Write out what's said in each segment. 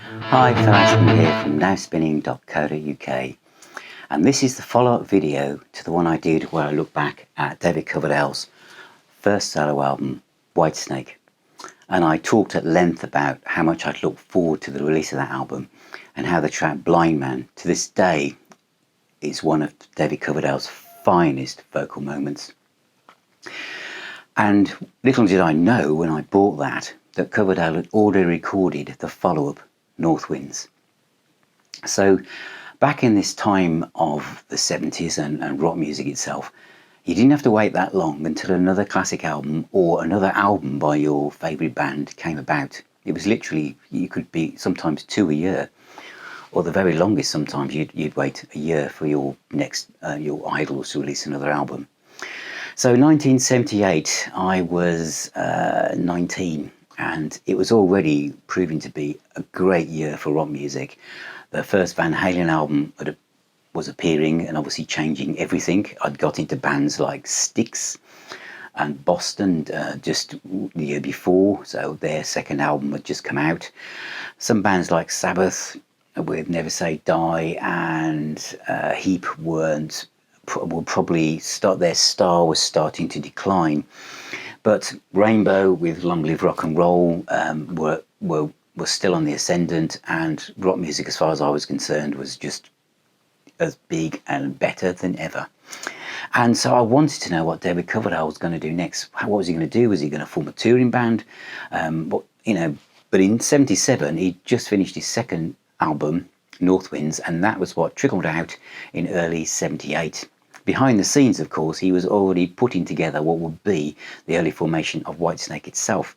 Hi, Phil Aston here from nowspinning.co.uk, and this is the follow-up video to the one I did where I look back at David Coverdale's first solo album, Whitesnake, and I talked at length about how much I'd looked forward to the release of that album and how the track Blind Man to this day is one of David Coverdale's finest vocal moments. And little did I know when I bought that Coverdale had already recorded the follow-up, Northwinds. So back in this time of the 70s and rock music itself, you didn't have to wait that long until another classic album or another album by your favourite band came about. It was literally, you could be sometimes 2 a year, or the very longest sometimes you'd wait a year for your next your idols to release another album. So 1978, I was 19, and it was already proving to be a great year for rock music. The first Van Halen album was appearing and obviously changing everything. I'd got into bands like Styx and Boston just the year before, so their second album had just come out. Some bands like Sabbath with Never Say Die and Heap will probably start, their star was starting to decline. But Rainbow with Long Live Rock and Roll were still on the ascendant, and rock music, as far as I was concerned, was just as big and better than ever. And so I wanted to know what David Coverdale was going to do next. What was he going to do? Was he going to form a touring band? But in '77, he just finished his second album, Northwinds, and that was what trickled out in early '78. Behind the scenes, of course, he was already putting together what would be the early formation of Whitesnake itself.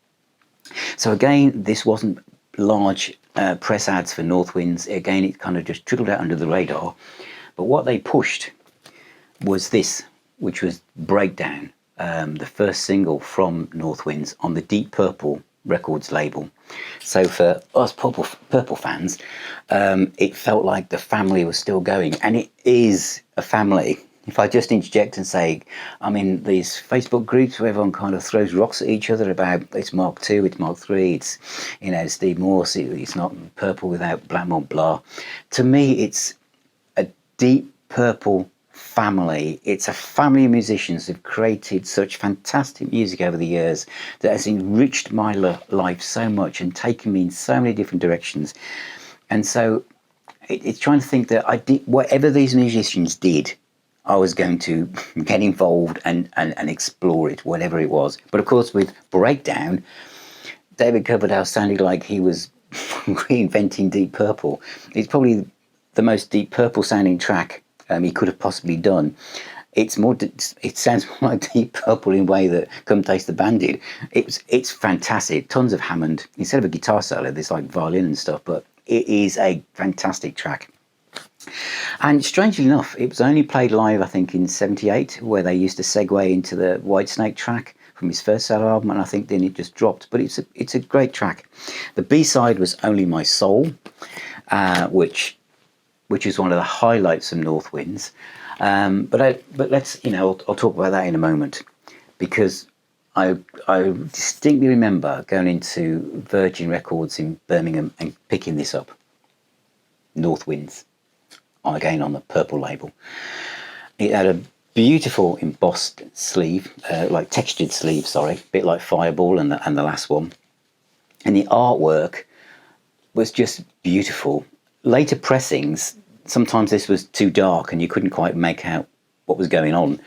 So again, this wasn't large press ads for Northwinds. Again, it kind of just trickled out under the radar. But what they pushed was this, which was Breakdown, the first single from Northwinds on the Deep Purple Records label. So for us Purple fans, it felt like the family was still going, and it is a family. If I just interject and say, I'm in these Facebook groups where everyone kind of throws rocks at each other about it's Mark II, it's Mark III, it's Steve Morse, it's not Purple without Blackmore, blah. To me, it's a Deep Purple family. It's a family of musicians who've created such fantastic music over the years that has enriched my life so much and taken me in so many different directions. And so it's trying to think that I did whatever these musicians did, I was going to get involved and explore it, whatever it was. But of course, with Breakdown, David Coverdale sounded like he was reinventing Deep Purple. It's probably the most Deep Purple sounding track he could have possibly done. It sounds more like Deep Purple in a way that Come Taste the Band did. It's fantastic. Tons of Hammond. Instead of a guitar solo, there's like violin and stuff, but it is a fantastic track. And strangely enough, it was only played live, I think, in '78, where they used to segue into the Whitesnake track from his first solo album, and I think then it just dropped. But it's a great track. The B-side was Only My Soul, which is one of the highlights of Northwinds. But let's, I'll talk about that in a moment, because I distinctly remember going into Virgin Records in Birmingham and picking this up, Northwinds, again on the Purple label. It had a beautiful embossed sleeve, like textured sleeve, sorry, a bit like Fireball and the last one. And the artwork was just beautiful. Later pressings, sometimes this was too dark and you couldn't quite make out what was going on.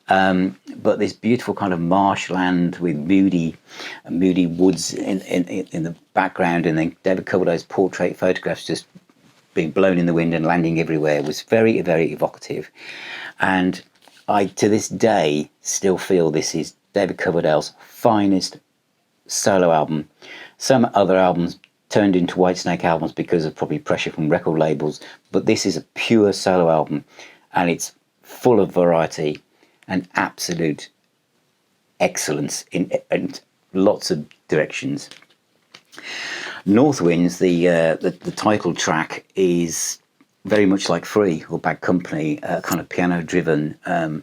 But this beautiful kind of marshland with moody woods in the background, and then David Coverdale's portrait photographs just being blown in the wind and landing everywhere was very, very evocative. And I, to this day, still feel this is David Coverdale's finest solo album. Some other albums turned into Whitesnake albums because of probably pressure from record labels, but this is a pure solo album, and it's full of variety and absolute excellence in lots of directions. Northwinds, the title track, is very much like Free or Bad Company, a kind of piano-driven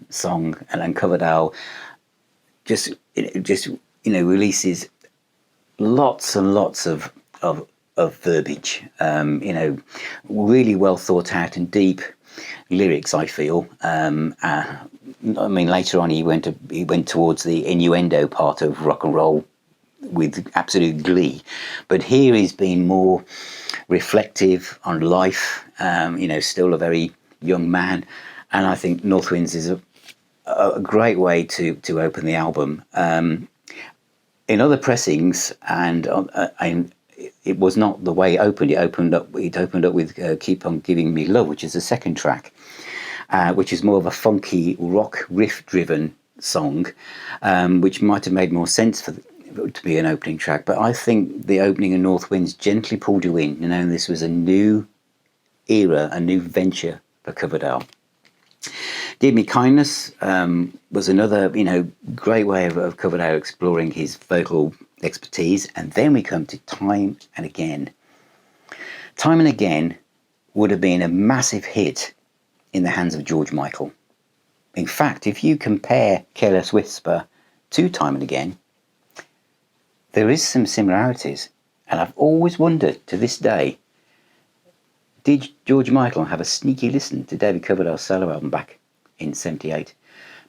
song, and Coverdale just releases lots and lots of of verbiage. Really well thought out and deep lyrics, I feel. I mean, later on he went towards the innuendo part of rock and roll with absolute glee, but here he's been more reflective on life. Still a very young man, and I think Northwinds is a great way to open the album. In other pressings, and it was not the way it opened. It opened up with "Keep On Giving Me Love," which is the second track, which is more of a funky rock riff-driven song, which might have made more sense to be an opening track. But I think the opening of Northwinds gently pulled you in. This was a new era, a new venture for Coverdale. Did Me Kindness was another, great way of Coverdale exploring his vocal expertise. And then we come to Time and Again. Time and Again would have been a massive hit in the hands of George Michael. In fact, if you compare Careless Whisper to Time and Again, there is some similarities. And I've always wondered to this day, did George Michael have a sneaky listen to David Coverdale's solo album back in '78?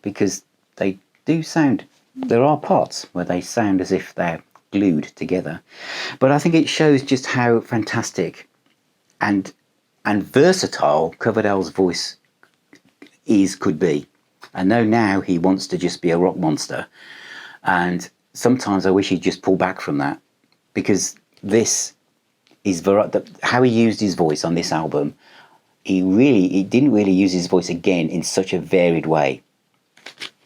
Because they do sound, there are parts where they sound as if they're glued together. But I think it shows just how fantastic and versatile Coverdale's voice could be. I know now he wants to just be a rock monster, and sometimes I wish he'd just pull back from that, because this is how he used his voice on this album. He didn't really use his voice again in such a varied way.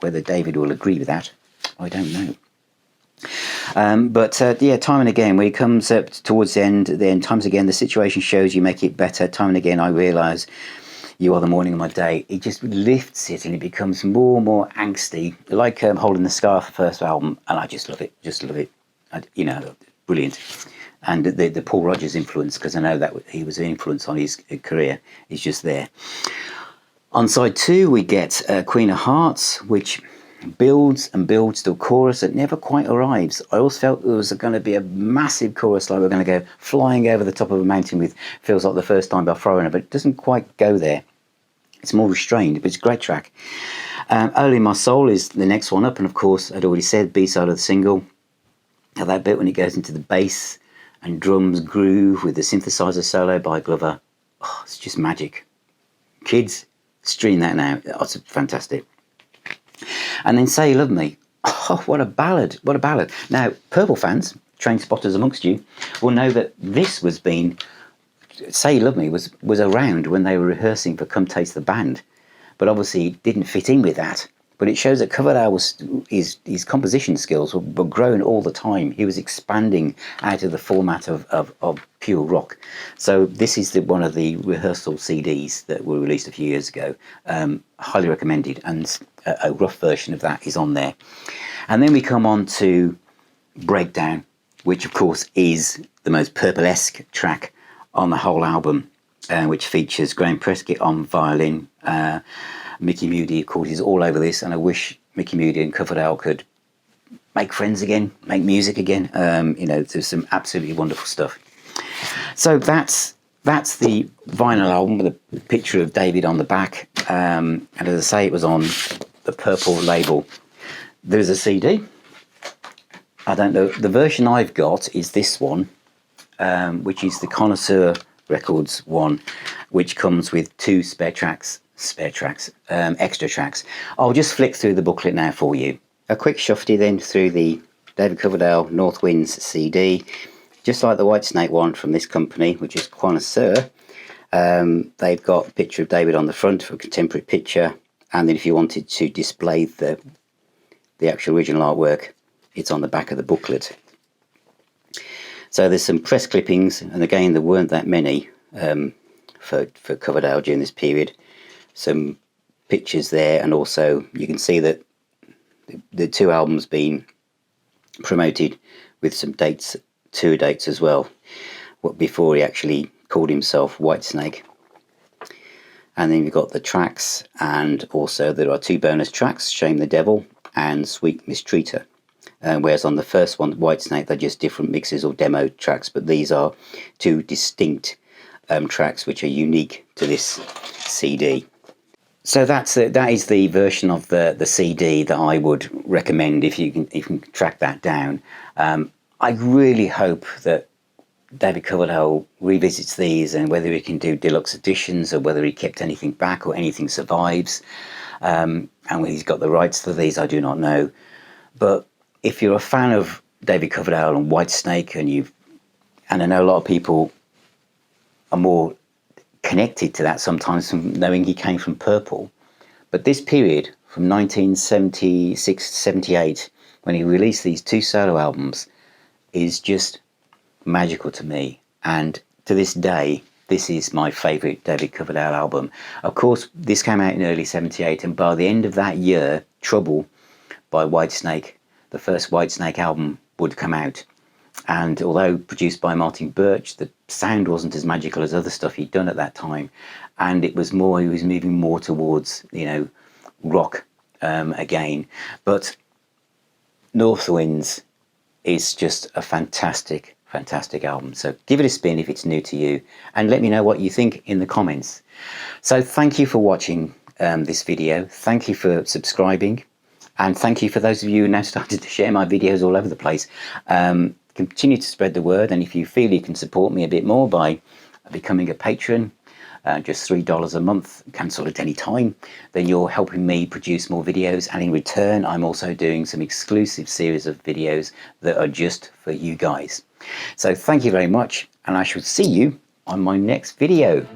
Whether David will agree with that, I don't know. But Time and Again, when it comes up towards the end, times again, the situation shows you make it better. Time and again, I realise you are the morning of my day. It just lifts it and it becomes more and more angsty, like Holding the Sky, the first album, and I just love it. Brilliant. And the Paul Rodgers influence, because I know that he was an influence on his career, is just there. On side 2, we get Queen of Hearts, which builds and builds to a chorus that never quite arrives. I always felt there was going to be a massive chorus, like we're going to go flying over the top of a mountain with Feels Like the First Time by Foreigner, but it doesn't quite go there. It's more restrained, but it's a great track. Early My Soul is the next one up, and of course, I'd already said, B-side of the single. Now that bit when it goes into the bass and drums groove with the synthesizer solo by Glover, it's just magic. Kids, stream that now. It's fantastic. And then Say You Love Me. Oh, what a ballad. What a ballad. Now, Purple fans, train spotters amongst you, will know that this was Say You Love Me was around when they were rehearsing for Come Taste the Band. But obviously it didn't fit in with that. But it shows that Coverdale his composition skills were growing all the time. He was expanding out of the format of pure rock. So this is one of the rehearsal CDs that were released a few years ago. Highly recommended, and a rough version of that is on there. And then we come on to Breakdown, which of course is the most Purple-esque track on the whole album, which features Graham Prescott on violin. Mickey Moody, of course, is all over this, and I wish Mickey Moody and Coverdale could make friends again, make music again. There's some absolutely wonderful stuff. So that's the vinyl album with a picture of David on the back. And as I say, it was on the Purple label. There's a CD. I don't know. The version I've got is this one, which is the Connoisseur Records one, which comes with 2 extra tracks. I'll just flick through the booklet now for you. A quick shufty then through the David Coverdale Northwinds CD, just like the Whitesnake one from this company, which is Connoisseur. They've got a picture of David on the front for a contemporary picture, and then if you wanted to display the actual original artwork, it's on the back of the booklet. So there's some press clippings, and again there weren't that many for Coverdale during this period. Some pictures there, and also you can see that the 2 albums being promoted with some tour dates as well, before he actually called himself Whitesnake. And then you've got the tracks, and also there are 2 bonus tracks, Shame the Devil and Sweet Mistreater. whereas on the first one, Whitesnake, they're just different mixes or demo tracks, but these are two distinct tracks which are unique to this CD. So that is the version of the CD that I would recommend if you can track that down. I really hope that David Coverdale revisits these, and whether he can do deluxe editions or whether he kept anything back or anything survives, and whether he's got the rights to these, I do not know. But if you're a fan of David Coverdale and Whitesnake, and I know a lot of people are more connected to that sometimes from knowing he came from Purple, but this period from 1976 to 78, when he released these two solo albums, is just magical to me, and to this day this is my favourite David Coverdale album. Of course, this came out in early 78, and by the end of that year, Trouble by Whitesnake, the first Whitesnake album, would come out. And although produced by Martin Birch, the sound wasn't as magical as other stuff he'd done at that time, and he was moving more towards, rock again. But Northwinds is just a fantastic album. So give it a spin if it's new to you, and let me know what you think in the comments. So thank you for watching this video. Thank you for subscribing, and thank you for those of you who now started to share my videos all over the place. Continue to spread the word, and if you feel you can support me a bit more by becoming a patron, just $3 a month, cancel at any time, then you're helping me produce more videos, and in return I'm also doing some exclusive series of videos that are just for you guys. So thank you very much, and I shall see you on my next video.